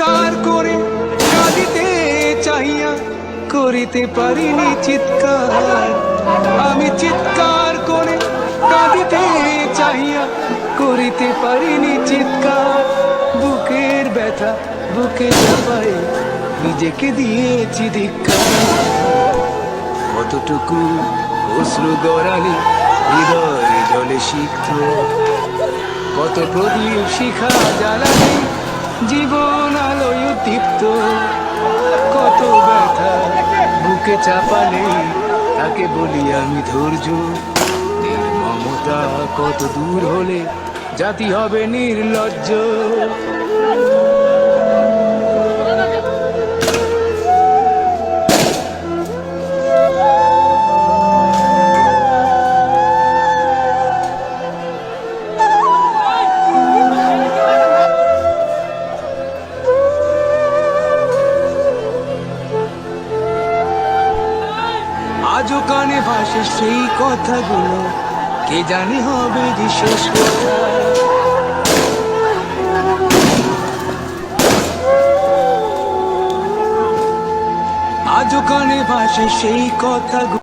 কার করে কাঁদিতে চাহিয়া করিতে পারিনি চিৎকার, আমি চিৎকার করে কাঁদিতে চাহিয়া করিতে পারিনি চিৎকার। বুকের ব্যথা বুকে চাপায় নিজেকে দিয়েছি ধিক্কার। কতটুকু অশ্রু গড়ালে হৃদয় জলে সিক্ত, কত প্রদীপ শিখা জ্বালালে জীবন আলোয় উদ্দীপ্ত। কত ব্যথা বুকে চাপালে তাকে বলি আমি ধৈর্য। নির্মমতা কত দূর হলে জাতি হবে নির্লজ্জ। আজও কানে ভাসে সেই কথাগুলো, কে জানে হবে যে শেষ কথা। আজও কানে ভাসে সেই কথাগুলো।